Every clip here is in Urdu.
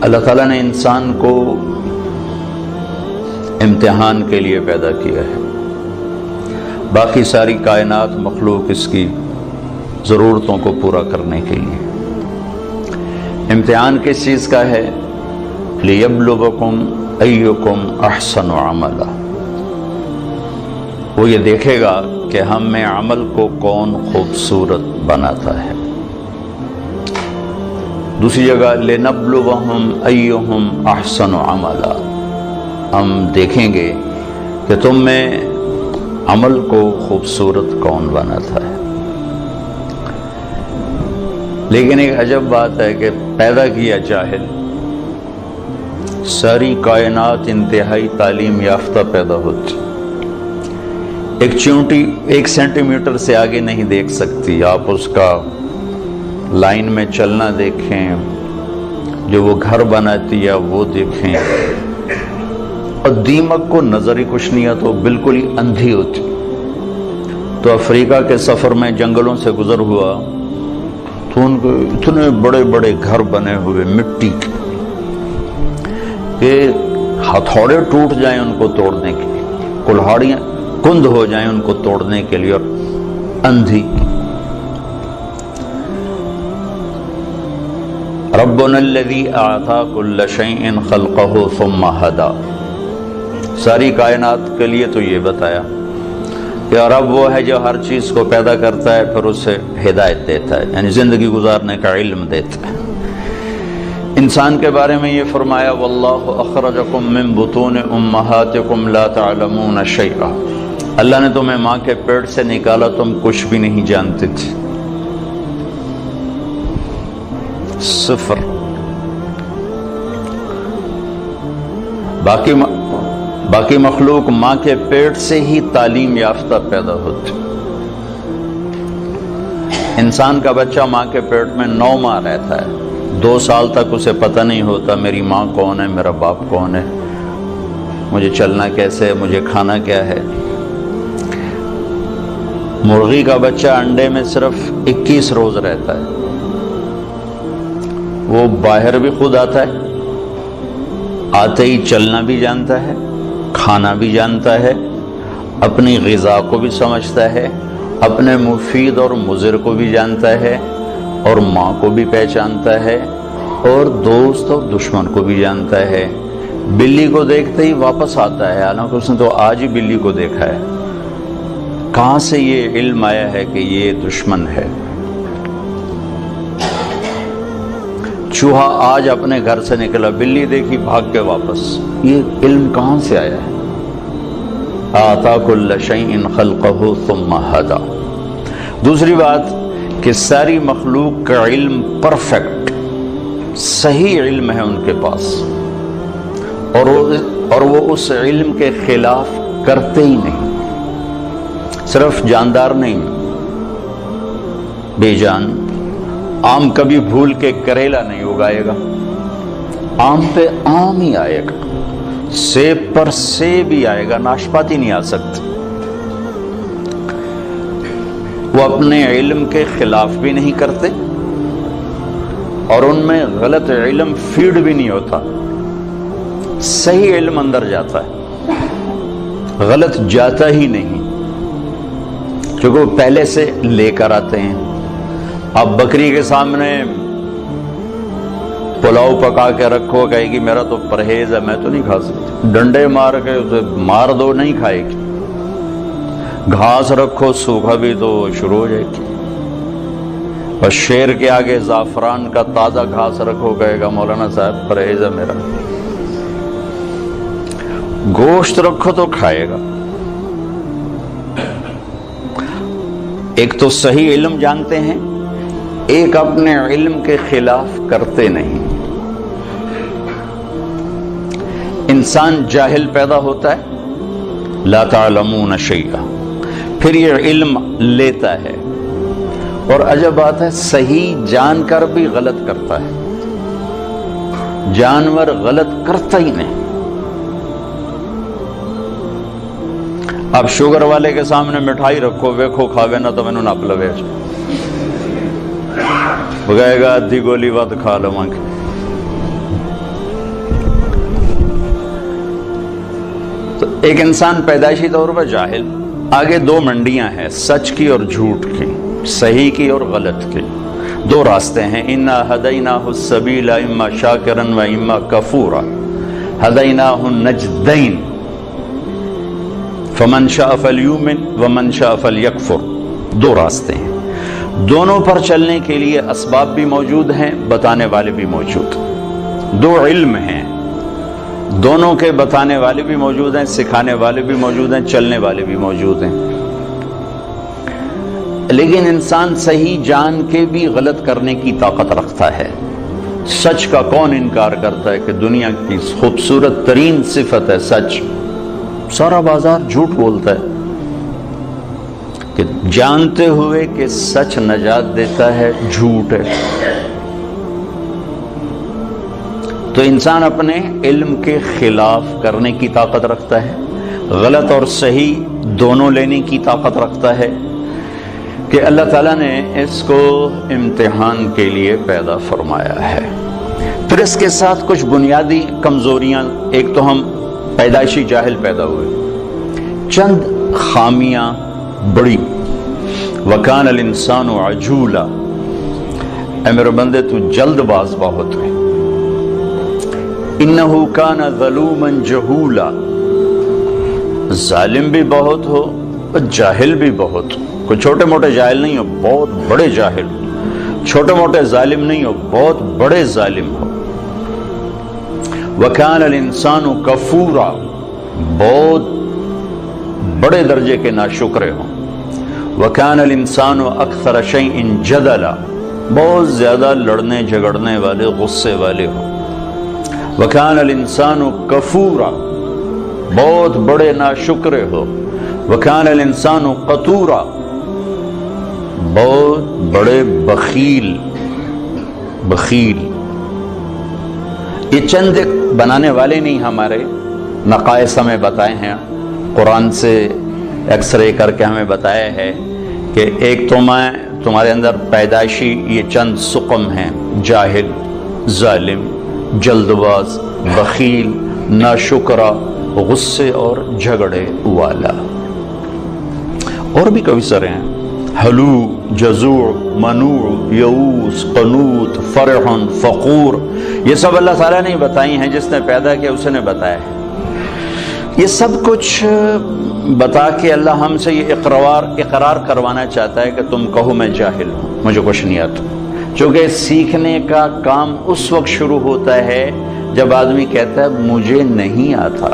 اللہ تعالیٰ نے انسان کو امتحان کے لیے پیدا کیا ہے، باقی ساری کائنات مخلوق اس کی ضرورتوں کو پورا کرنے کے لیے۔ امتحان کس چیز کا ہے؟ لِيَبْلُوَكُمْ أَيُّكُمْ أَحْسَنُ عَمَلًا، وہ یہ دیکھے گا کہ ہم میں عمل کو کون خوبصورت بناتا ہے۔ دوسری جگہ لِنَبْلُوَهُمْ أَيُّهُمْ أَحْسَنُ عَمَلًا، ہم دیکھیں گے کہ تم میں عمل کو خوبصورت کون بناتا ہے۔ لیکن ایک عجب بات ہے کہ پیدا کیا جاہل، ساری کائنات انتہائی تعلیم یافتہ پیدا ہوتی، ایک چونٹی 1 سینٹی میٹر سے آگے نہیں دیکھ سکتی، آپ اس کا لائن میں چلنا دیکھیں، جو وہ گھر بناتی ہے وہ دیکھیں، اور دیمک کو نظر ہی کچھ نہیں آتا، بالکل ہی اندھی ہوتی۔ تو افریقہ کے سفر میں جنگلوں سے گزر ہوا تو ان کو اتنے بڑے بڑے گھر بنے ہوئے مٹی کے کہ ہتھوڑے ٹوٹ جائیں ان کو توڑنے کے لیے، کلہاڑیاں کند ہو جائیں ان کو توڑنے کے لیے، اور اندھی۔ ربنا الذی اعطى كل شیء خلقه ثم هدى، ساری کائنات کے لیے تو یہ بتایا کہ رب وہ ہے جو ہر چیز کو پیدا کرتا ہے پھر اسے ہدایت دیتا ہے، یعنی زندگی گزارنے کا علم دیتا ہے۔ انسان کے بارے میں یہ فرمایا واللہ اخرجکم من بطون امہاتکم لا تعلمون شیئا، اللہ نے تمہیں ماں کے پیٹ سے نکالا، تم کچھ بھی نہیں جانتے تھے، صفر۔ باقی مخلوق ماں کے پیٹ سے ہی تعلیم یافتہ پیدا ہوتی، انسان کا بچہ ماں کے پیٹ میں 9 ماہ رہتا ہے، 2 سال تک اسے پتہ نہیں ہوتا میری ماں کون ہے، میرا باپ کون ہے، مجھے چلنا کیسے ہے، مجھے کھانا کیا ہے۔ مرغی کا بچہ انڈے میں صرف 21 روز رہتا ہے، وہ باہر بھی خود آتا ہے، آتے ہی چلنا بھی جانتا ہے، کھانا بھی جانتا ہے، اپنی غذا کو بھی سمجھتا ہے، اپنے مفید اور مضر کو بھی جانتا ہے، اور ماں کو بھی پہچانتا ہے، اور دوست اور دشمن کو بھی جانتا ہے۔ بلی کو دیکھتے ہی واپس آتا ہے، حالانکہ اس نے تو آج ہی بلی کو دیکھا ہے۔ کہاں سے یہ علم آیا ہے کہ یہ دشمن ہے؟ چوہا آج اپنے گھر سے نکلا، بلی دیکھی بھاگ کے واپس، یہ علم کہاں سے آیا ہے؟ آتا کل شیء خلقہ ثم ہدی۔ دوسری بات کہ ساری مخلوق کا علم پرفیکٹ صحیح علم ہے ان کے پاس، اور وہ اس علم کے خلاف کرتے ہی نہیں، صرف جاندار نہیں، بے جان۔ آم کبھی بھول کے کریلا نہیں اگائے گا، آم پہ آم ہی آئے گا، سیب پر سیب ہی آئے گا، ناشپاتی نہیں آ سکتی۔ وہ اپنے علم کے خلاف بھی نہیں کرتے، اور ان میں غلط علم فیڈ بھی نہیں ہوتا، صحیح علم اندر جاتا ہے، غلط جاتا ہی نہیں، کیونکہ وہ پہلے سے لے کر آتے ہیں۔ اب بکری کے سامنے پلاؤ پکا کے رکھو، کہے گی میرا تو پرہیز ہے، میں تو نہیں کھا سکتی، ڈنڈے مار کے اسے مار دو نہیں کھائے گی۔ گھاس رکھو سوکھا بھی تو شروع ہو جائے گی، اور شیر کے آگے زعفران کا تازہ گھاس رکھو، کہے گا مولانا صاحب پرہیز ہے میرا۔ گوشت رکھو تو کھائے گا۔ ایک تو صحیح علم جانتے ہیں، ایک اپنے علم کے خلاف کرتے نہیں۔ انسان جاہل پیدا ہوتا ہے، لا تعلمون شیئا، پھر یہ علم لیتا ہے، اور عجب بات ہے صحیح جان کر بھی غلط کرتا ہے، جانور غلط کرتا ہی نہیں۔ اب شوگر والے کے سامنے مٹھائی رکھو، ویکھو کھاوے نہ تو مینوں نپ لوے، وہ کہے گا ادھی گولی ود کھا لواں گے۔ تو ایک انسان پیدائشی طور پر جاہل، آگے دو منڈیاں ہیں، سچ کی اور جھوٹ کی، صحیح کی اور غلط کی، دو راستے ہیں۔ اِنَّا هَدَيْنَاهُ السَّبِيلَ إِمَّا شَاكِرًا وَإِمَّا كَفُورًا هَدَيْنَاهُ النَّجْدَيْنِ فَمَنْ شَاءَ فَلْيُؤْمِنْ وَمَنْ شَاءَ فَلْيَكْفُرْ، دو راستے ہیں، دونوں پر چلنے کے لیے اسباب بھی موجود ہیں، بتانے والے بھی موجود، دو علم ہیں، دونوں کے بتانے والے بھی موجود ہیں، سکھانے والے بھی موجود ہیں، چلنے والے بھی موجود ہیں۔ لیکن انسان صحیح جان کے بھی غلط کرنے کی طاقت رکھتا ہے۔ سچ کا کون انکار کرتا ہے کہ دنیا کی خوبصورت ترین صفت ہے سچ؟ سارا بازار جھوٹ بولتا ہے کہ جانتے ہوئے کہ سچ نجات دیتا ہے، جھوٹ ہے۔ تو انسان اپنے علم کے خلاف کرنے کی طاقت رکھتا ہے، غلط اور صحیح دونوں لینے کی طاقت رکھتا ہے، کہ اللہ تعالیٰ نے اس کو امتحان کے لیے پیدا فرمایا ہے۔ پھر اس کے ساتھ کچھ بنیادی کمزوریاں، ایک تو ہم پیدائشی جاہل پیدا ہوئے، چند خامیاں بڑی، وَكَانَ الْإِنسَانُ عَجُولًا، اے میرے بندے تو جلد باز بہت ہے، إِنَّهُ كَانَ ظَلُومًا جَهُولًا، ظالم بھی بہت ہو اور جاہل بھی بہت ہو، کوئی چھوٹے موٹے جاہل نہیں ہو، بہت بڑے جاہل ہو، چھوٹے موٹے ظالم نہیں ہو، بہت بڑے ظالم ہو۔ وَكَانَ الْإِنسَانُ كَفُورًا، بہت بڑے درجے کے ناشکرے ہوں۔ وَكَانَ الْإِنسَانُ أَكْثَرَ شَيْءٍ جَدَلًا، بہت زیادہ لڑنے جھگڑنے والے، غصے والے ہوں۔ وَكَانَ الْإِنسَانُ كَفُورًا، بہت بڑے ناشکرے ہو۔ وَكَانَ الْإِنسَانُ قَتُورًا، بہت بڑے بخیل۔ یہ چند بنانے والے نہیں، ہمارے نقائص ہمیں بتائے ہیں، قرآن سے ایکس رے کر کے ہمیں بتایا ہے کہ ایک تمہارے اندر پیدائشی یہ چند سقم ہیں، جاہل، ظالم، جلد باز، بخیل، ناشکرا، غصے اور جھگڑے والا۔ اور بھی کئی سارے ہیں، حلو، جزوع، منوع، یئوس، قنوط، فرح، فخور، یہ سب اللہ تعالیٰ نے بتائی ہیں، جس نے پیدا کیا اس نے بتایا ہے۔ یہ سب کچھ بتا کے اللہ ہم سے یہ اقرار کروانا چاہتا ہے کہ تم کہو میں جاہل ہوں، مجھے کچھ نہیں آتا، چونکہ سیکھنے کا کام اس وقت شروع ہوتا ہے جب آدمی کہتا ہے مجھے نہیں آتا۔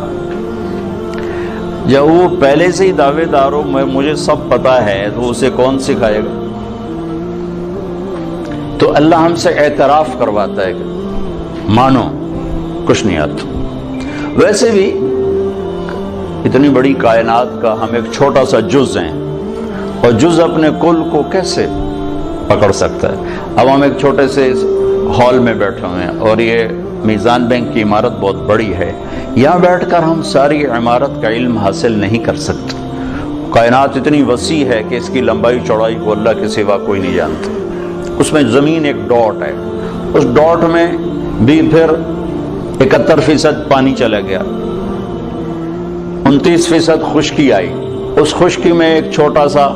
جب وہ پہلے سے ہی دعوے دار ہو مجھے سب پتا ہے، تو اسے کون سکھائے گا؟ تو اللہ ہم سے اعتراف کرواتا ہے کہ مانو کچھ نہیں آتا۔ ویسے بھی اتنی بڑی کائنات کا ہم ایک چھوٹا سا جز ہیں، اور جز اپنے کل کو کیسے پکڑ سکتا ہے؟ اب ہم ایک چھوٹے سے ہال میں بیٹھے ہوئے ہیں، اور یہ میزان بینک کی عمارت بہت بڑی ہے، یہاں بیٹھ کر ہم ساری عمارت کا علم حاصل نہیں کر سکتے۔ کائنات اتنی وسیع ہے کہ اس کی لمبائی چوڑائی کو اللہ کے سوا کوئی نہیں جانتا۔ اس میں زمین ایک ڈاٹ ہے، اس ڈاٹ میں بھی پھر 71% پانی چلا گیا، 29% خشکی آئی، اس خشکی میں ایک چھوٹا سا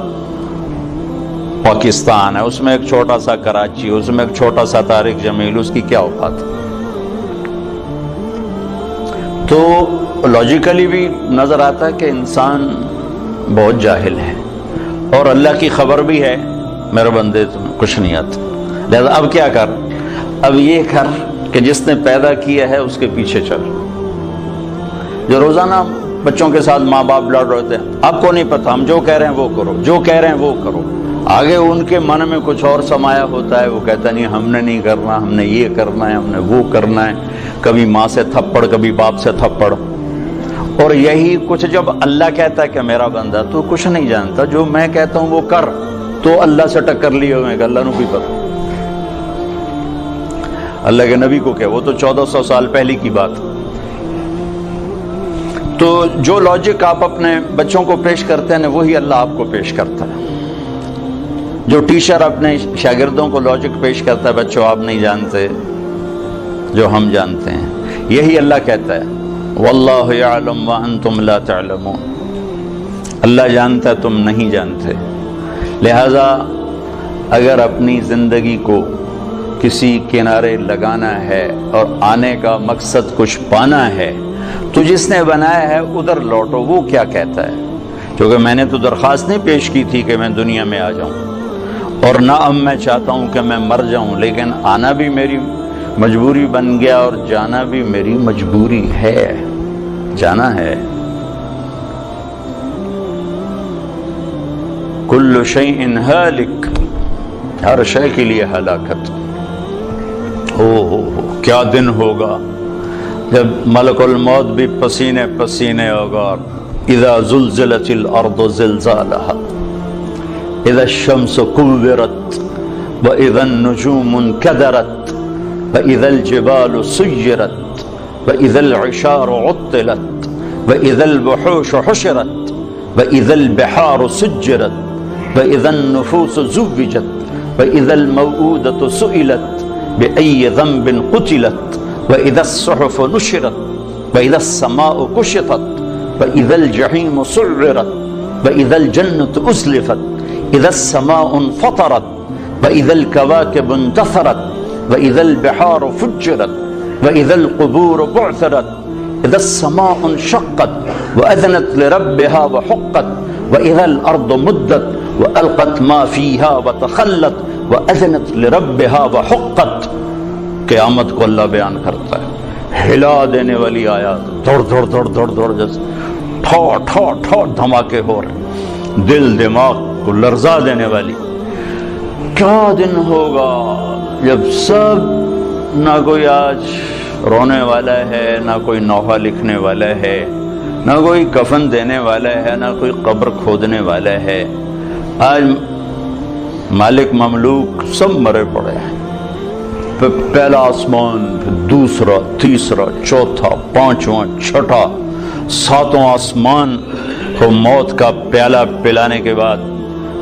پاکستان ہے، اس میں ایک چھوٹا سا کراچی، اس میں ایک چھوٹا سا طارق جمیل، اس کی کیا اوقات؟ تو لاجیکلی بھی نظر آتا ہے کہ انسان بہت جاہل ہے، اور اللہ کی خبر بھی ہے میرے بندے تمہیں کچھ نہیں آتا۔ لہذا اب کیا کر؟ اب یہ کر کہ جس نے پیدا کیا ہے اس کے پیچھے چل۔ جو روزانہ بچوں کے ساتھ ماں باپ لڑ رہے تھے، آپ کو نہیں پتا، ہم جو کہہ رہے ہیں وہ کرو، جو کہہ رہے ہیں وہ کرو، آگے ان کے من میں کچھ اور سمایا ہوتا ہے، وہ کہتا نہیں ہم نے نہیں کرنا، ہم نے یہ کرنا ہے، ہم نے وہ کرنا ہے، کبھی ماں سے تھپڑ، کبھی باپ سے تھپڑ۔ اور یہی کچھ جب اللہ کہتا ہے کہ میرا بندہ تو کچھ نہیں جانتا، جو میں کہتا ہوں وہ کر، تو اللہ سے ٹکر لیے ہوئے کہ اللہ نو بھی پتا، اللہ کے نبی کو کیا، وہ تو 1400 سال پہلے کی بات۔ تو جو لاجک آپ اپنے بچوں کو پیش کرتے ہیں وہی اللہ آپ کو پیش کرتا ہے۔ جو ٹیچر اپنے شاگردوں کو لاجک پیش کرتا ہے، بچوں آپ نہیں جانتے جو ہم جانتے ہیں، یہی اللہ کہتا ہے واللہ یعلم وانتم لا تعلمون، اللہ جانتا تم نہیں جانتے۔ لہذا اگر اپنی زندگی کو کسی کنارے لگانا ہے اور آنے کا مقصد کچھ پانا ہے تو جس نے بنایا ہے ادھر لوٹو۔ وہ کیا کہتا ہے؟ کیونکہ میں نے تو درخواست نہیں پیش کی تھی کہ میں دنیا میں آ جاؤں، اور نہ اب میں چاہتا ہوں کہ میں مر جاؤں، لیکن آنا بھی میری مجبوری بن گیا اور جانا بھی میری مجبوری ہے، جانا ہے۔ کل شیء ہالک، ہر شے کے لیے ہلاکت۔ ہو کیا دن ہوگا جب ملک الموت بھی پسینے پسینے ہوگا۔ اذا زلزلت الارض زلزالها، اذا الشمس كورت، واذا النجوم انكدرت، واذا الجبال سيرت، واذا العشار عطلت، واذا الوحوش حشرت، واذا البحار سجرت، واذا النفوس زوجت، واذا الموءودة سئلت بأي ذنب قتلت، وإذا الصحف نشرت، وإذا السماء كشطت، وإذا الجحيم سعرت، وإذا الجنة أزلفت، إذا السماء انفطرت، وإذا الكواكب انتثرت، وإذا البحار فجرت، وإذا القبور بعثرت، إذا السماء انشقت وأذنت لربها وحقت، وإذا الأرض مدت وألقت ما فيها وتخلت، وأذنت لربها وحقت۔ قیامت کو اللہ بیان کرتا ہے، ہلا دینے والی آیات، دوڑ دوڑ دوڑ دوڑ دوڑ جیسے ٹھو ٹھو ٹھو دھماکے ہو رہے، دل دماغ کو لرزا دینے والی۔ کیا دن ہوگا جب سب، نہ کوئی آج رونے والا ہے، نہ کوئی نوحہ لکھنے والا ہے، نہ کوئی کفن دینے والا ہے، نہ کوئی قبر کھودنے والا ہے۔ آج مالک مملوک سب مرے پڑے ہیں، پھر پہلا آسمان، پھر دوسرا، تیسرا، چوتھا، پانچواں، چھٹا، ساتوں آسمان کو موت کا پیالہ پلانے کے بعد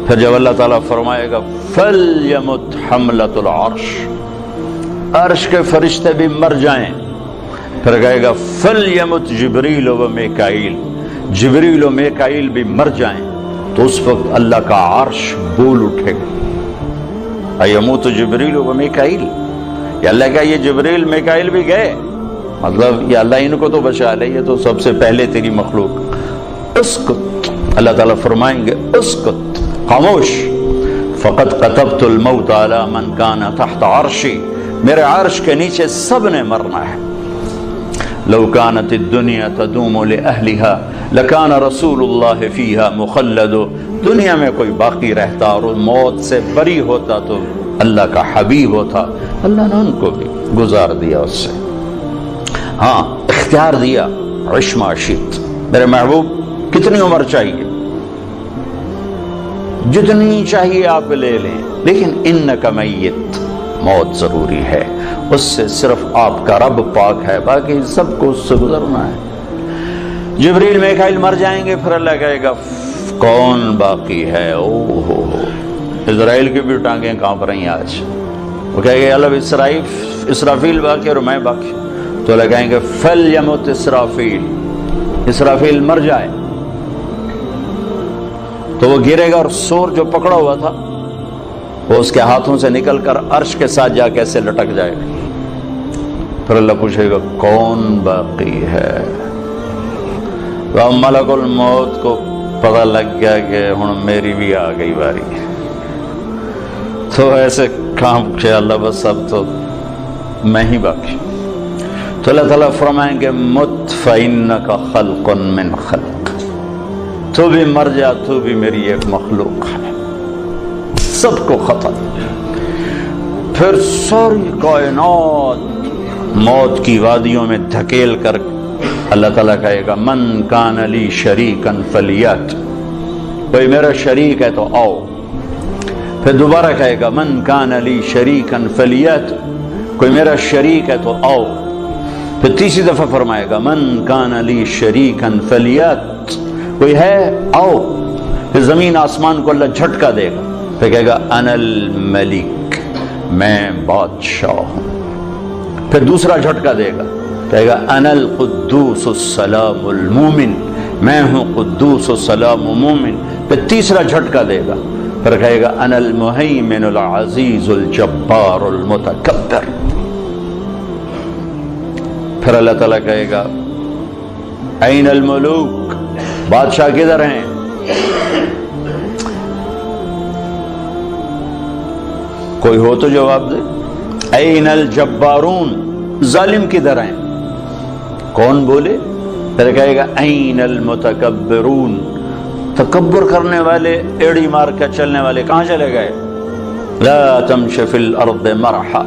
پھر جب اللہ تعالیٰ فرمائے گا فَلْيَمُتْ حَمْلَةُ الْعَرْشِ، عرش کے فرشتے بھی مر جائیں، پھر کہے گا فَلْيَمُتْ جبریل و میکائیل، جبریل و میکائیل بھی مر جائیں، تو اس وقت اللہ کا عرش بول اٹھے گا۔ ایموت جبریل و میکائیل، یا اللہ کا یہ جبریل میکائیل بھی گئے، مطلب یہ اللہ ان کو تو بچا لے، یہ تو سب سے پہلے تیری مخلوق۔ اسکت، اللہ تعالیٰ فرمائیں گے اسکت، خاموش، فقد قتبت الموت علی من کان تحت عرشی، میرے عرش کے نیچے سب نے مرنا ہے۔ لو كانت الدنيا تدوم لأهلها لكان رسول الله فيها مخلد، دنیا میں کوئی باقی رہتا اور موت سے بری ہوتا تو اللہ کا حبیب ہوتا، اللہ نے ان کو بھی گزار دیا اس سے۔ ہاں اختیار دیا، عش ما شئت، میرے محبوب کتنی عمر چاہیے، جتنی چاہیے آپ لے لیں، لیکن انک میت، موت ضروری ہے، اس سے صرف آپ کا رب پاک ہے، باقی سب کو اس سے گزرنا ہے۔ جبریل میکائیل مر جائیں گے، پھر اللہ کہے گا کون باقی ہے؟ او ہو اسرائیل کی بھی ٹانگیں کانپ رہی ہیں آج، وہ کہے گے اللہ اسرافیل باقی اور میں باقی، تو اللہ کہیں گے فَلْيَمُتْ اسرافیل، اسرافیل مر جائے، تو وہ گرے گا اور سور جو پکڑا ہوا تھا وہ اس کے ہاتھوں سے نکل کر عرش کے ساتھ جا کے ایسے لٹک جائے گا، پھر اللہ پوچھے گا کون باقی ہے؟ تو اب ملک الموت کو پتہ لگ گیا کہ ہن میری بھی آ گئی باری، تو ایسے کام کہ اللہ بس اب تو میں ہی باقی۔ تو اللہ تعالیٰ فرمائیں گے مت فإنک خلق من خلق، تو بھی مر جا، تو بھی میری ایک مخلوق ہے، سب کو ختم۔ پھر ساری کائنات موت کی وادیوں میں دھکیل کر اللہ تعالیٰ کہے گا من کان لی شریکا فلیات، کوئی میرا شریک ہے تو آؤ۔ پھر دوبارہ کہے گا من کان لی شریکا فلیات، کوئی میرا شریک ہے تو آؤ۔ پھر تیسری دفعہ فرمائے گا من کان لی شریکا فلیات، کوئی ہے آؤ۔ پھر زمین آسمان کو اللہ جھٹکا دے گا، پھر کہے گا انا الملک، میں بادشاہ ہوں۔ پھر دوسرا جھٹکا دے گا، کہے گا انا القدوس السلام المومن، میں ہوں قدوس السلام مومن. پھر تیسرا جھٹکا دے گا، پھر کہے گا انا المہیمن العزیز الجبار المتکبر. پھر اللہ تعالیٰ کہے گا این الملوک، بادشاہ کدھر ہیں؟ کوئی ہو تو جواب دے. این الجبارون، ظالم کدھر ہیں؟ کون بولے؟ پھر کہے گا این المتکبرون، تکبر کرنے والے، ایڑی مار کے چلنے والے کہاں چلے گئے؟ لا تمش فی الارض مرحا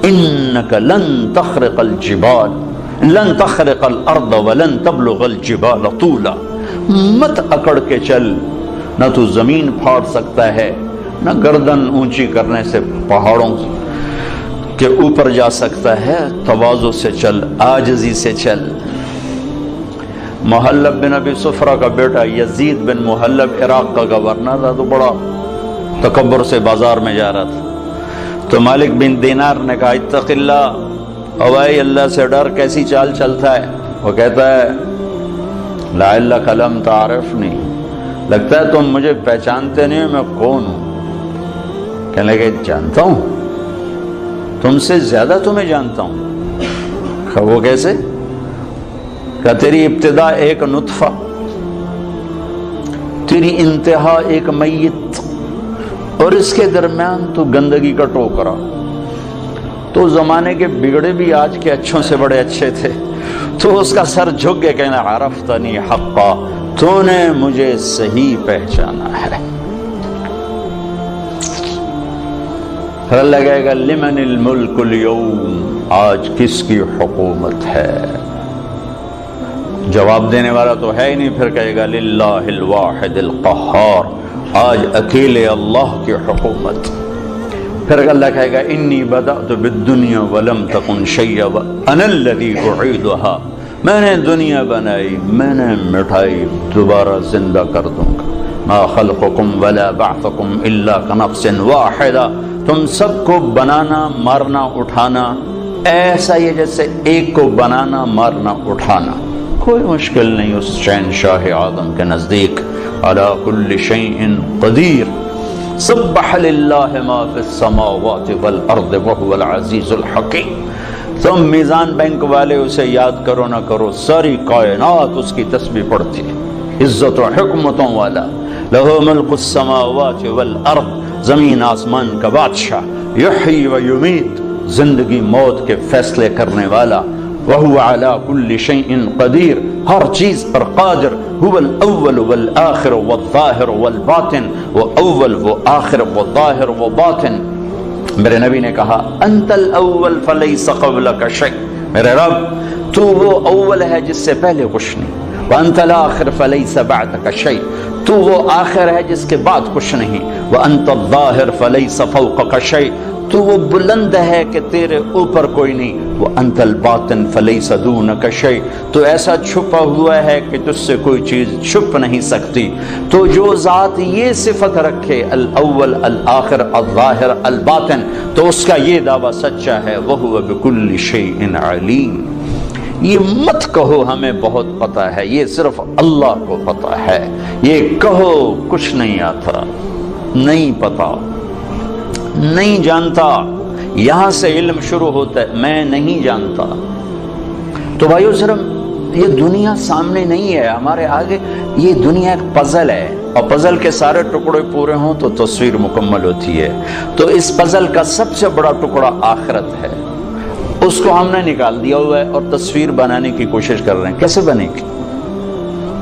انک لن تخرق الجبال، لن تخرق الارض ولن تبلغ الجبال طولا. مت اکڑ کے چل، نہ تو زمین پھاڑ سکتا ہے، نہ گردن اونچی کرنے سے پہاڑوں کے اوپر جا سکتا ہے. تواضع سے چل، عاجزی سے چل. محلب بن ابی صفرہ کا بیٹا یزید بن محلب عراق کا گورنر تھا، تو بڑا تکبر سے بازار میں جا رہا تھا. تو مالک بن دینار نے کہا اتق اللہ، اوائے اللہ سے ڈر، کیسی چال چلتا ہے؟ وہ کہتا ہے لعلک لم تعرفنی، لگتا ہے تم مجھے پہچانتے نہیں میں کون ہوں. کہنے لگے جانتا ہوں، تم سے زیادہ تمہیں جانتا ہوں. وہ کیسے؟ کہ تیری ابتدا ایک نطفہ، تیری انتہا ایک میت، اور اس کے درمیان تو گندگی کا ٹوکرا. تو زمانے کے بگڑے بھی آج کے اچھوں سے بڑے اچھے تھے. تو اس کا سر جھک کے کہنا عرفتنی حقا، تو نے مجھے صحیح پہچانا ہے. پھر اللہ کہے گا لمن الملک اليوم، آج کس کی حکومت ہے؟ جواب دینے والا تو ہے ہی نہیں. پھر کہے گا للہ الواحد القہار، آج اکیلے اللہ کی حکومت. پھر اللہ کہے گا انی بدأت بالدنیا ولم تکن شیئا وانا الذی اعیدها، میں نے دنیا بنائی، میں نے مٹھائی، دوبارہ زندہ کر دوں گا. ما خلقکم ولا بعثکم الا کنفس واحدہ، تم سب کو بنانا، مارنا، اٹھانا ایسا ہی ہے جیسے ایک کو بنانا، مارنا، اٹھانا. کوئی مشکل نہیں اس شہنشاہ آدم کے نزدیک. علی کل شیء قدیر، سبح للہ ما فی السماوات والارض وهو العزیز الحکیم. تم میزان بینک والے اسے یاد کرو نہ کرو، ساری کائنات اس کی تسبیح پڑھتی ہے. عزت و حکمتوں والا، لہو ملک السماوات والارض، زمین آسمان کا بادشاہ، یحیی و یمیت، زندگی موت کے فیصلے کرنے والا. وَهُوَ عَلَى كُلِّ شَيْءٍ قَدِير، ہر چیز پر قادر. هُوَ الْأَوَّلُ وَالْآخِرُ وَالظَّاهِرُ وَالْبَاطِنُ، وہ اول، وہ آخر، وہ ظاہر، وہ باطن. میرے نبی نے کہا انت الاول فلیس قبلک شیء، میرے رب تو وہ اول ہے جس سے پہلے کچھ نہیں. وانت الاخر فلیس بعدک شیء، تو وہ آخر ہے جس کے بعد کچھ نہیں. وانت الظاہر فلیس فوقک شیء، تو وہ بلند ہے کہ تیرے اوپر کوئی نہیں. وانت الباطن فلیس دونک شیء، تو ایسا چھپا ہوا ہے کہ تجھ سے کوئی چیز چھپ نہیں سکتی. تو جو ذات یہ صفت رکھے الاول الآخر الظاہر الباطن، تو اس کا یہ دعویٰ سچا ہے. وہو بکل شیء علیم. یہ مت کہو ہمیں بہت پتہ ہے، یہ صرف اللہ کو پتہ ہے. یہ کہو کچھ نہیں آتا، نہیں پتا، نہیں جانتا. یہاں سے علم شروع ہوتا ہے، میں نہیں جانتا. تو بھائیو صرف یہ دنیا سامنے نہیں ہے ہمارے آگے، یہ دنیا ایک پزل ہے، اور پزل کے سارے ٹکڑے پورے ہوں تو تصویر مکمل ہوتی ہے. تو اس پزل کا سب سے بڑا ٹکڑا آخرت ہے، اس کو ہم نے نکال دیا ہوا ہے اور تصویر بنانے کی کوشش کر رہے ہیں. کیسے بنے گی؟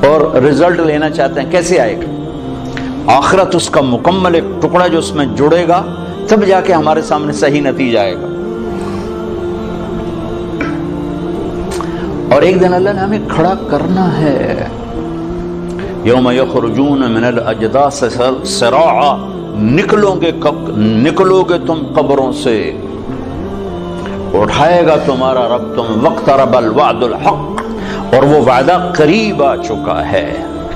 اور رزلٹ لینا چاہتے ہیں، کیسے آئے گا؟ آخرت اس کا مکمل ایک ٹکڑا جو اس میں جڑے گا، تب جا کے ہمارے سامنے صحیح نتیجہ آئے گا. اور ایک دن اللہ نے ہمیں کھڑا کرنا ہے. یوم یخرجون من الاجداث سراعا، نکلو گے تم قبروں سے، اٹھائے گا تمہارا رب تم. واقترب الوعد الحق، اور وہ وعدہ قریب آ چکا ہے،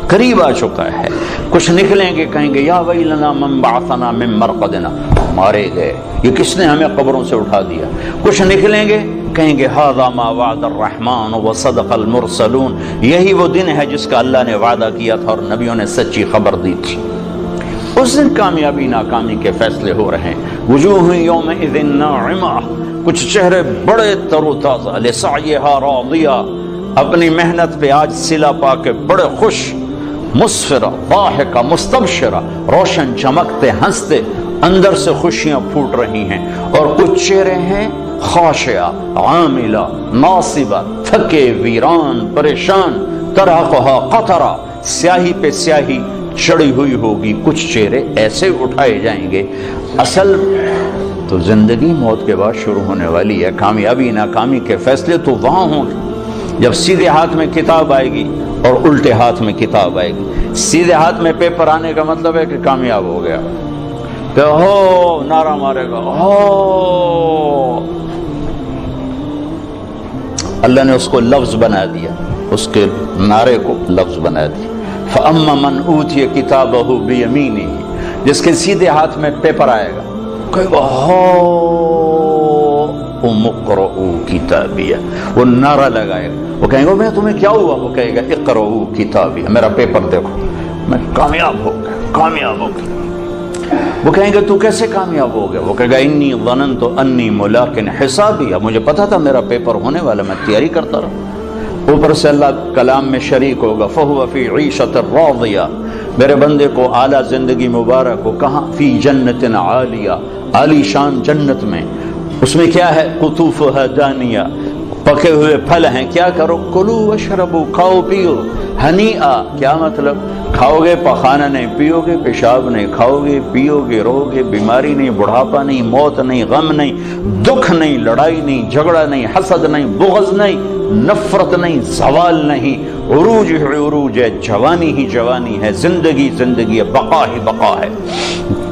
قریب آ چکا ہے. کچھ نکلیں گے، کہیں گے یا ویلنا من بعثنا من مرقدنا، مارے گئے، یہ کس نے ہمیں قبروں سے اٹھا دیا. کچھ نکلیں گے کہیں گے ھذا ما وعد الرحمن وصدق المرسلون، یہی وہ دن ہے جس کا اللہ نے وعدہ کیا تھا اور نبیوں نے سچی خبر دی تھی۔ اس دن کامیابی ناکامی کے فیصلے ہو رہے ہیں۔ وجوہ یومئذ ناعمہ، کچھ چہرے بڑے تر و تازہ، لسعیہا راضیہ، اپنی محنت پہ آج صلہ پا کے بڑے خوش، مسفرہ ضاحکہ مستبشرہ، روشن چمکتے ہنستے، اندر سے خوشیاں پھوٹ رہی ہیں۔ اور کچھ چہرے ہیں خاشعہ عاملہ ناصبہ، تھکے ویران پریشان، ترہقہا قطرہ، سیاہی پہ سیاہی چڑھی ہوئی ہوگی۔ کچھ چہرے ایسے اٹھائے جائیں گے۔ اصل تو زندگی موت کے بعد شروع ہونے والی ہے، کامیابی ناکامی کے فیصلے تو وہاں ہوں گے جب سیدھے ہاتھ میں کتاب آئے گی اور الٹے ہاتھ میں کتاب آئے گی۔ سیدھے ہاتھ میں پیپر آنے کا مطلب ہے کہ کامیاب ہو گیا، کہ ہو نعرہ مارے گا، ہو اللہ نے اس کو لفظ بنا دیا، اس کے نعرے کو لفظ بنا دیا۔ فَأَمَّا مَنْ أُوتِيَ كِتَابَهُ بِيَمِينِهِ، جس کے سیدھے ہاتھ میں پیپر آئے گا، کہے گا هَاؤمُ اقْرَءُوا كِتَابِيَهْ، وہ نعرہ لگائے گا، وہ کہیں گے میں تمہیں کیا ہوا؟ وہ کہے گا اقرؤوا کتابیہ، میرا پیپر دیکھو، میں کامیاب ہو گیا، کامیاب ہو گیا۔ وہ کہیں گے تو کیسے کامیاب ہو گیا؟ وہ کہے گا انی ظننت انی ملاق حسابیہ، مجھے پتا تھا میرا پیپر ہونے والا، میں تیاری کرتا رہا۔ اوپر سے اللہ کلام میں شریک ہوگا، فَهُوَ فِي عِيشَةٍ رَاضِيَةٍ، میرے بندے کو اعلیٰ زندگی مبارک ہو۔ کہاں؟ فی جنت عالیہ، عالی شان جنت میں، اس میں کیا ہے؟ قطوفها دانیہ، پکے ہوئے پھل ہیں۔ کیا کرو؟ کلو واشربو، کھاؤ پیو، ہنیئا، کیا مطلب؟ کھاؤ گے پخانہ نہیں، پیو گے پیشاب نہیں، کھاؤ گے پیو گے رہو گے، بیماری نہیں، بڑھاپا نہیں، موت نہیں، غم نہیں، دکھ نہیں، لڑائی نہیں، جھگڑا نہیں، حسد نہیں، بغض نہیں، نفرت نہیں، زوال نہیں، عروج ہی عروج ہے، جوانی ہی جوانی ہے، زندگی زندگی ہے، بقا ہی بقا ہے۔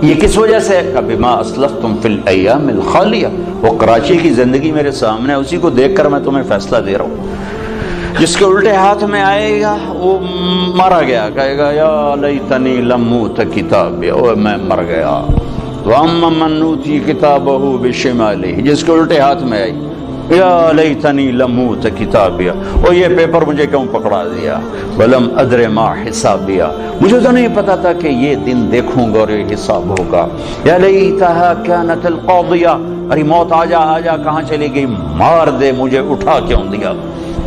یہ کس وجہ سے ہے؟ بما اسلفتم فی الایام الخالیہ، وہ کراچی کی زندگی میرے سامنے ہے، اسی کو دیکھ کر میں تمہیں فیصلہ دے رہا ہوں۔ جس کے الٹے ہاتھ میں آئے گا وہ مارا گیا، کہے گا یا لیتنی لم اوت کتابیہ، او میں مر گیا۔ واما من اوتی کتابہ بشمالہ، جس کے الٹے ہاتھ میں آئی یا لیتنی لم اوت کتابیہ، او یہ پیپر مجھے کیوں پکڑا دیا؟ ولم ادر ما حسابیہ، مجھے تو نہیں پتا تھا کہ یہ دن دیکھوں گا اور یہ حساب ہوگا۔ یا لیتہا کانت القاضیہ، ارے موت آجا آجا، کہاں چلی گئی؟ مار دے، مجھے اٹھا کیوں دیا؟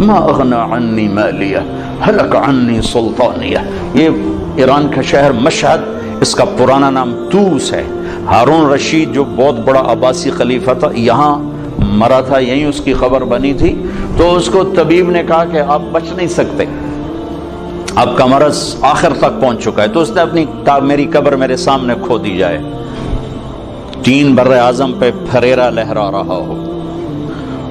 ما اغنى عني مالیہ ہلک عني سلطانیہ، یہ ایران کا شہر مشہد، اس کا پرانا نام توس ہے۔ ہارون رشید جو بہت بڑا عباسی خلیفہ تھا، یہاں مرا تھا، یہیں اس کی خبر بنی تھی، تو اس کو طبیب نے کہا کہ آپ بچ نہیں سکتے، آپ کا مرض آخر تک پہنچ چکا ہے، تو اس نے اپنی میری قبر میرے سامنے کھو دی جائے۔ 3 بر اعظم پہ پھریرا لہرا رہا ہو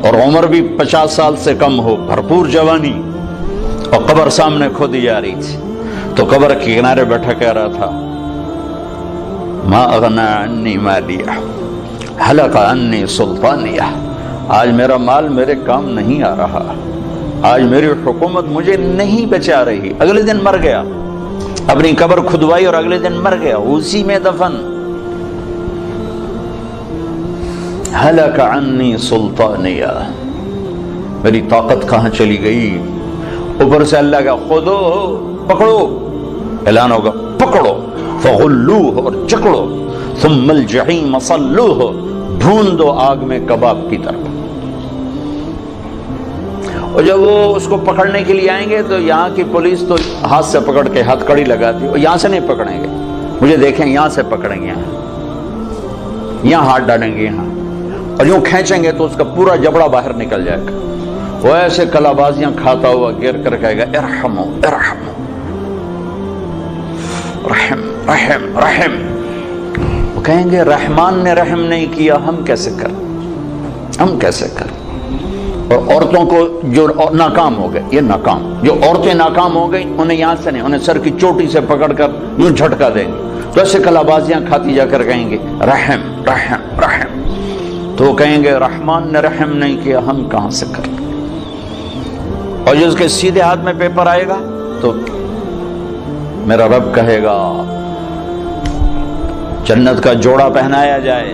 اور عمر بھی 50 سال سے کم ہو، بھرپور جوانی، اور قبر سامنے کھو دی جا رہی تھی، تو قبر کے کنارے بیٹھا کہہ رہا تھا ما اغنى عني مالیہ ہلک عني سلطانیہ، آج میرا مال میرے کام نہیں آ رہا، آج میری حکومت مجھے نہیں بچا رہی۔ اگلے دن مر گیا، اپنی قبر کھدوائی اور اگلے دن مر گیا، اسی میں دفن۔ ہلک عني سلطانیہ، میری طاقت کہاں چلی گئی؟ اوپر سے اللہ کا خودو، پکڑو، اعلان ہوگا پکڑو، فغلوہ، اور چکڑو، ثم الجحیم صلوہ، بھون دو آگ میں کباب کی طرح۔ اور جب وہ اس کو پکڑنے کے لیے آئیں گے تو یہاں کی پولیس تو ہاتھ سے پکڑ کے ہتھ کڑی لگاتی، اور یہاں سے نہیں پکڑیں گے، مجھے دیکھیں یہاں سے پکڑیں گے، یہاں ہاتھ ڈالیں گے، یہاں، اور یوں کھینچیں گے تو اس کا پورا جبڑا باہر نکل جائے گا۔ وہ ایسے کلا بازیاں کھاتا ہوا گر کر کہے گا ارحمو ارحمو، رحم رحم رحم۔ وہ کہیں گے رحمان نے رحم نہیں کیا، ہم کیسے کریں، ہم کیسے کریں؟ اور عورتوں کو جو ناکام ہو گئے، یہ ناکام، جو عورتیں ناکام ہو گئی انہیں یہاں سے نہیں، انہیں سر کی چوٹی سے پکڑ کر یوں جھٹکا دیں گے، تو ایسے کلا بازیاں کھاتی جا کر کہیں گے رحم رحم رحم، تو وہ کہیں گے رحمان نے رحم نہیں کیا، ہم کہاں سے کریں؟ اور جو اس کے سیدھے ہاتھ میں پیپر آئے گا تو میرا رب کہے گا جنت کا جوڑا پہنایا جائے،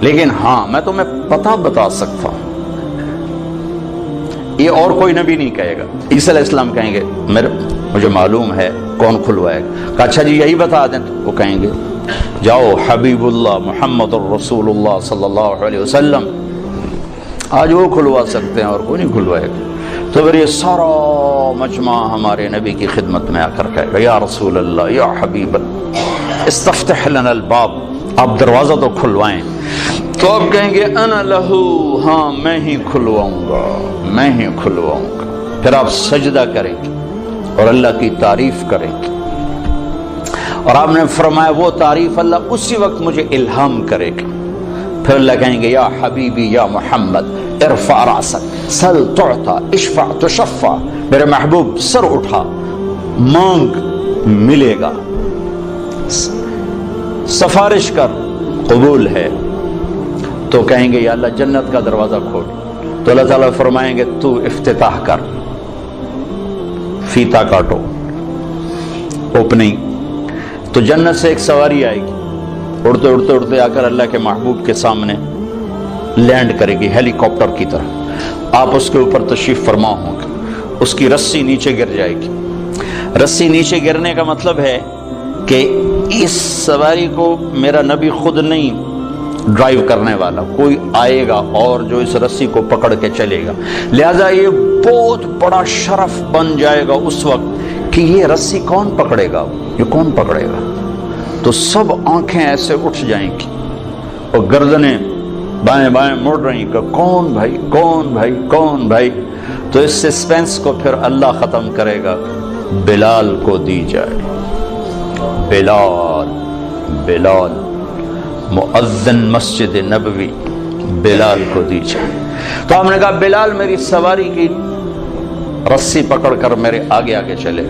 لیکن ہاں میں تمہیں پتہ بتا سکتا ہوں، یہ اور کوئی نبی نہیں کہے گا۔ عیسیٰ علیہ السلام کہیں گے مجھے معلوم ہے کون کھلوائے گا۔ کہا اچھا جی یہی بتا دیں، تو وہ کہیں گے جاؤ حبیب اللہ محمد الرسول اللہ صلی اللہ علیہ وسلم، آج وہ کھلوا سکتے ہیں اور کوئی نہیں کھلوائے گا۔ تو پھر یہ سارا مجمع ہمارے نبی کی خدمت میں آ کر کہے گا یا رسول اللہ یا حبیب اللہ استفتح لنا الباب، آپ دروازہ تو کھلوائیں۔ تو آپ کہیں گے انا لہو، ہاں میں ہی کھلواؤں گا، میں ہی کھلواؤں گا۔ پھر آپ سجدہ کریں گے اور اللہ کی تعریف کریں گے، اور آپ نے فرمایا وہ تعریف اللہ اسی وقت مجھے الہام کرے گا۔ پھر اللہ کہیں گے یا حبیبی یا محمد ارفع راسک سل تعطا اشفع تشفع، میرے محبوب سر اٹھا مانگ ملے گا، سفارش کر قبول ہے۔ تو کہیں گے یا اللہ جنت کا دروازہ کھول، تو اللہ تعالیٰ فرمائیں گے تو افتتاح کر، فیتا کاٹو، اوپننگ۔ تو جنت سے ایک سواری آئے گی، اڑتے اڑتے اڑتے آ کر اللہ کے محبوب کے سامنے لینڈ کرے گی ہیلی کاپٹر کی طرح، آپ اس کے اوپر تشریف فرما ہوں گے، اس کی رسی نیچے گر جائے گی۔ رسی نیچے گرنے کا مطلب ہے کہ اس سواری کو میرا نبی خود نہیں ڈرائیو کرنے والا، کوئی آئے گا اور جو اس رسی کو پکڑ کے چلے گا، لہذا یہ بہت بڑا شرف بن جائے گا اس وقت کہ یہ رسی کون پکڑے گا، یہ کون پکڑے گا۔ تو سب آنکھیں ایسے اٹھ جائیں گی اور گردنیں بائیں بائیں مڑ رہی کہ کون بھائی کون بھائی کون بھائی۔ تو اس سسپینس کو پھر اللہ ختم کرے گا، بلال کو دی جائے، بلال بلال مؤذن مسجد نبوی، بلال کو دی جائے۔ تو ہم نے کہا بلال میری سواری کی رسی پکڑ کر میرے آگے آگے چلے،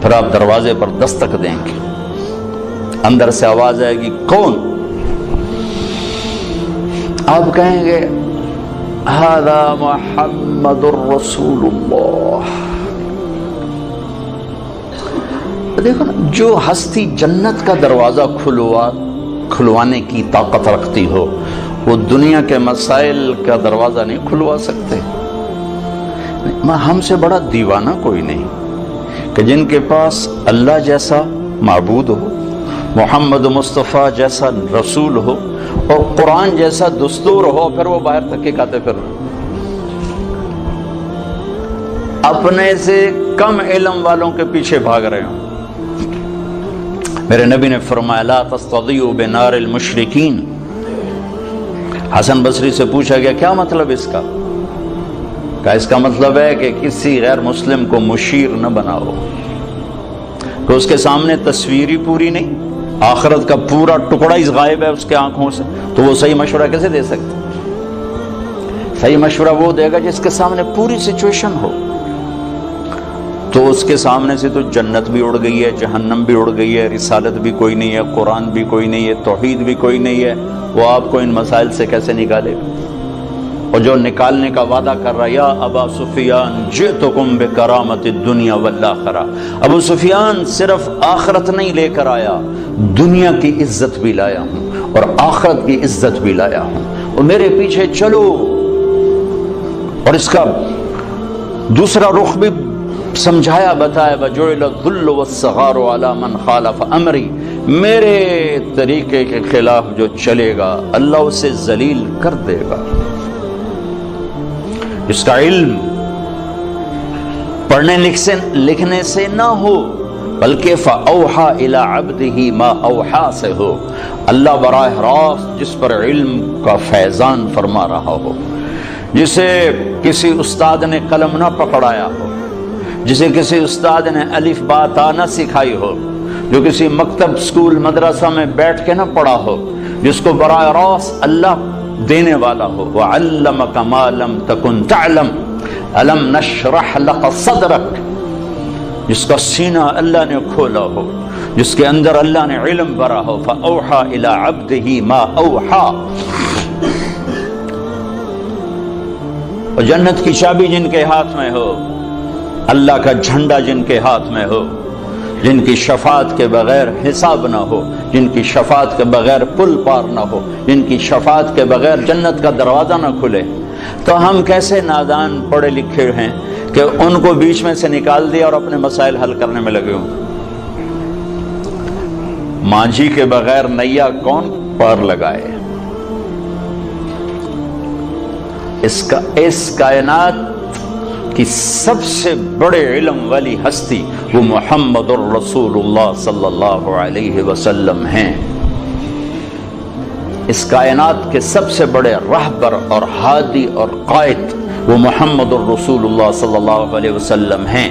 پھر آپ دروازے پر دستک دیں گے، اندر سے آواز آئے گی کون؟ آپ کہیں گے ھذا محمد الرسول اللہ۔ دیکھو نا، جو ہستی جنت کا دروازہ کھلوانے کی طاقت رکھتی ہو، وہ دنیا کے مسائل کا دروازہ نہیں کھلوا سکتے۔ ہم سے بڑا دیوانہ کوئی نہیں کہ جن کے پاس اللہ جیسا معبود ہو، محمد مصطفیٰ جیسا رسول ہو اور قرآن جیسا دستور ہو، پھر وہ باہر تک کے کھاتے پھر اپنے سے کم علم والوں کے پیچھے بھاگ رہے ہوں۔ میرے نبی نے فرمایا لا تستضیئوا بنار المشرکین۔ حسن بصری سے پوچھا گیا کیا مطلب اس کا؟ کہا اس کا مطلب ہے کہ کسی غیر مسلم کو مشیر نہ بناؤ، کہ اس کے سامنے تصویری پوری نہیں، آخرت کا پورا ٹکڑا ہی غائب ہے اس کے آنکھوں سے، تو وہ صحیح مشورہ کیسے دے سکتے؟ صحیح مشورہ وہ دے گا جس کے سامنے پوری سچویشن ہو۔ تو اس کے سامنے سے تو جنت بھی اڑ گئی ہے، جہنم بھی اڑ گئی ہے، رسالت بھی کوئی نہیں ہے، قرآن بھی کوئی نہیں ہے، توحید بھی کوئی نہیں ہے، وہ آپ کو ان مسائل سے کیسے نکالے گا؟ اور جو نکالنے کا وعدہ کر رہا یا ابا سفیان جئتکم بکرامت الدنیا والآخرہ، ابو سفیان صرف آخرت نہیں لے کر آیا، دنیا کی عزت بھی لایا ہوں اور آخرت کی عزت بھی لایا ہوں، اور میرے پیچھے چلو۔ اور اس کا دوسرا رخ بھی سمجھایا بتایا، وَجُعِلَ الذُّلُّ وَالصَّغَارُ عَلَى مَنْ خَالَفَ أَمْرِي، میرے طریقے کے خلاف جو چلے گا اللہ اسے ذلیل کر دے گا۔ اس کا علم پڑھنے لکھنے سے نہ ہو، بلکہ فَأَوْحَى إِلَىٰ عَبْدِهِ مَا أَوْحَى سے ہو، اللہ براہ راست جس پر علم کا فیضان فرما رہا ہو، جسے کسی استاد نے قلم نہ پکڑایا ہو، جسے کسی استاد نے الف با تا نہ سکھائی ہو، جو کسی مکتب سکول مدرسہ میں بیٹھ کے نہ پڑھا ہو، جس کو براہ راست اللہ دینے والا ہو۔ وَعَلَّمَكَ مَا لَمْ تَكُنْ تَعْلَمْ أَلَمْ نَشْرَحْ لَكَ صَدْرَكَ، جس کا سینہ اللہ نے کھولا ہو، جس کے اندر اللہ نے علم بھرا ہو۔ فَأَوْحَى إِلَىٰ عَبْدِهِ مَا أَوْحَى، اور جنت کی چابی جن کے ہاتھ میں ہو، اللہ کا جھنڈا جن کے ہاتھ میں ہو، جن کی شفاعت کے بغیر حساب نہ ہو، جن کی شفاعت کے بغیر پل پار نہ ہو، جن کی شفاعت کے بغیر جنت کا دروازہ نہ کھلے، تو ہم کیسے نادان پڑھے لکھے ہیں کہ ان کو بیچ میں سے نکال دیا اور اپنے مسائل حل کرنے میں لگے ہوں۔ مانجھی کے بغیر نیا کون پار لگائے؟ اس کائنات کی سب سے بڑے علم والی ہستی وہ محمد الرسول اللہ صلی اللہ علیہ وسلم ہیں۔ اس کائنات کے سب سے بڑے رہبر اور ہادی اور قائد وہ محمد الرسول اللہ صلی اللہ علیہ وسلم ہیں۔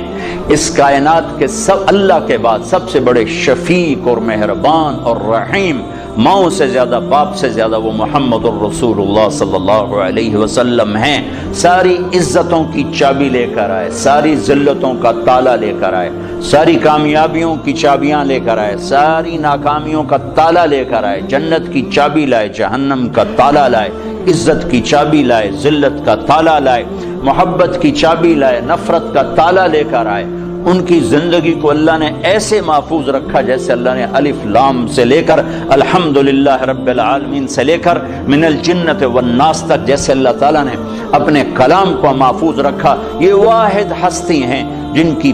اس کائنات کے اللہ کے بعد سب سے بڑے شفیق اور مہربان اور رحیم، ماؤں سے زیادہ باپ سے زیادہ وہ محمد الرسول اللہ صلی اللہ علیہ وسلم ہیں۔ ساری عزتوں کی چابی لے کر آئے، ساری ذلتوں کا تالا لے کر آئے، ساری کامیابیوں کی چابیاں لے کر آئے، ساری ناکامیوں کا تالا لے کر آئے، جنت کی چابی لائے، جہنم کا تالا لائے، عزت کی چابی لائے، ذلت کا تالا لائے، محبت کی چابی لائے، نفرت کا تالا لے کر آئے۔ ان کی زندگی کو اللہ نے ایسے محفوظ رکھا جیسے اللہ نے الف لام سے لے کر الحمدللہ رب العالمین سے لے کر من الجنت والناس تک جیسے اللہ تعالیٰ نے اپنے کلام کو محفوظ رکھا۔ یہ واحد ہستی ہیں جن کی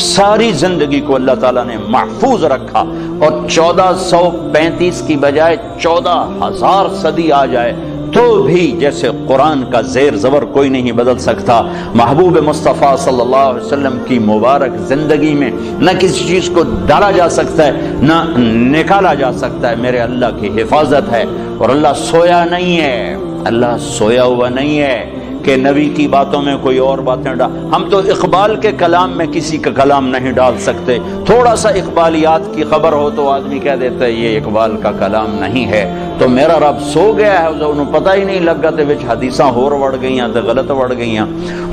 ساری زندگی کو اللہ تعالیٰ نے محفوظ رکھا، اور 1435 کی بجائے 14,000 صدی آ جائے تو بھی جیسے قرآن کا زیر زبر کوئی نہیں بدل سکتا۔ محبوب مصطفیٰ صلی اللہ علیہ وسلم کی مبارک زندگی میں نہ کسی چیز کو ڈالا جا سکتا ہے نہ نکالا جا سکتا ہے۔ میرے اللہ کی حفاظت ہے، اور اللہ سویا نہیں ہے، اللہ سویا ہوا نہیں ہے کہ نبی کی باتوں میں کوئی اور باتیں ہم تو اقبال کے کلام میں کسی کا کلام نہیں ڈال سکتے۔ تھوڑا سا اقبالیات کی خبر ہو تو آدمی کہہ دیتا ہے یہ اقبال کا کلام نہیں ہے۔ تو میرا رب سو گیا ہے، انہوں پتہ ہی نہیں لگا تے وچ حدیثاں ہور وڑ گئیاں تے غلط وڑ گئیاں،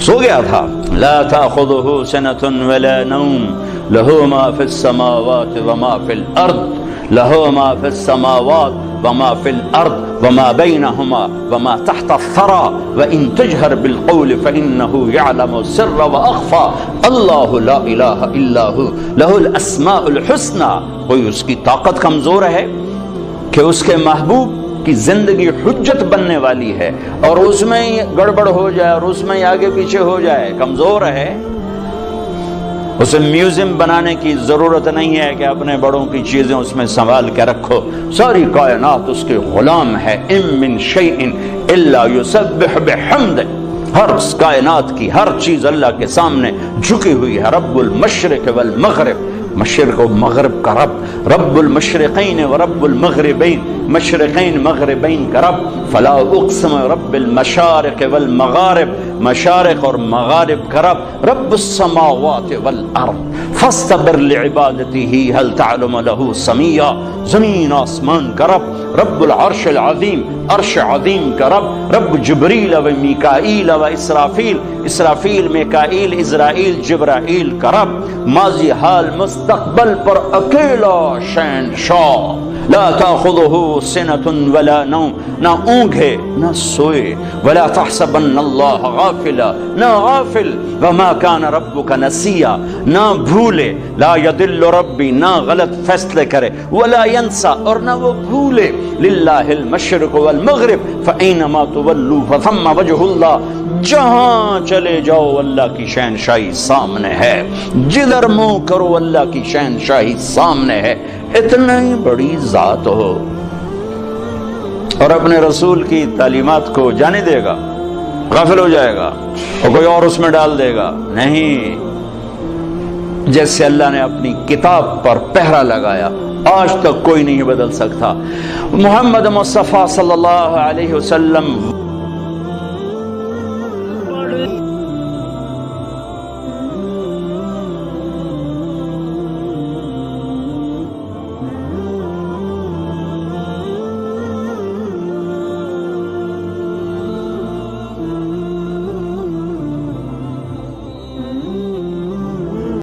سو گیا تھا۔ لا تاخذہ سنۃ ولا نوم لہ ما فی السماوات وما فی الارض لہ ما فی السماوات وما فی الارض وما بینہما وما تحت الثری وان تجہر بالقول فانہ یعلم السر واخفی اللہ لا الہ الا ہو لہ الاسماء الحسنی۔ کوئی اس کی طاقت کمزور ہے کہ اس کے محبوب کی زندگی حجت بننے والی ہے اور اس میں گڑبڑ ہو جائے اور اس میں آگے پیچھے ہو جائے؟ کمزور ہے۔ اسے میوزیم بنانے کی ضرورت نہیں ہے کہ اپنے بڑوں کی چیزیں اس میں سنبھال کے رکھو، ساری کائنات اس کے غلام ہے۔ ان من شیء الا یسبح بحمدہ، ہر کائنات کی ہر چیز اللہ کے سامنے جھکی ہوئی ہے۔ رب المشرق والمغرب، مشرق و مغرب کا رب، رب المشرقین و رب المغربین، مشرقین مغربین کا رب۔ فلا اقسم رب المشارق والمغارب، مشارق اور مغارب کا رب۔ رب السماوات والارض فاستبر لعبادته هل تعلم له سمیا، زمین آسمان کا رب۔ رب العرش العظیم، عرش عظیم کا رب۔ رب جبریل و میکائیل و اسرافیل، اسرافیل میکائیل اسرائیل جبرائیل کا رب۔ ماضی حال مستقبل پر اکیلا شہنشاہ۔ لا تاخذہ سنۃ ولا نوم، نہ اونگھے نہ سوئے۔ ولا تحسبن اللہ غافلا، نہ غافل۔ وما کان ربک نسیا، نہ بھولے۔ لا یضل ربی، نہ غلط فیصلے کرے۔ ولا ینسا، اور نہ وہ بھولے۔ للہ المشرق والمغرب فاینما تولوا فثم وجہ اللہ، جہاں چلے جاؤ اللہ کی شہنشاہی سامنے ہے، جدھر منہ کرو اللہ کی شہنشاہی سامنے ہے۔ اتنا ہی بڑی ذات ہو اور اپنے رسول کی تعلیمات کو جانے دے گا، غافل ہو جائے گا اور کوئی اور اس میں ڈال دے گا؟ نہیں، جیسے اللہ نے اپنی کتاب پر پہرا لگایا آج تک کوئی نہیں بدل سکتا۔ محمد مصطفیٰ صلی اللہ علیہ وسلم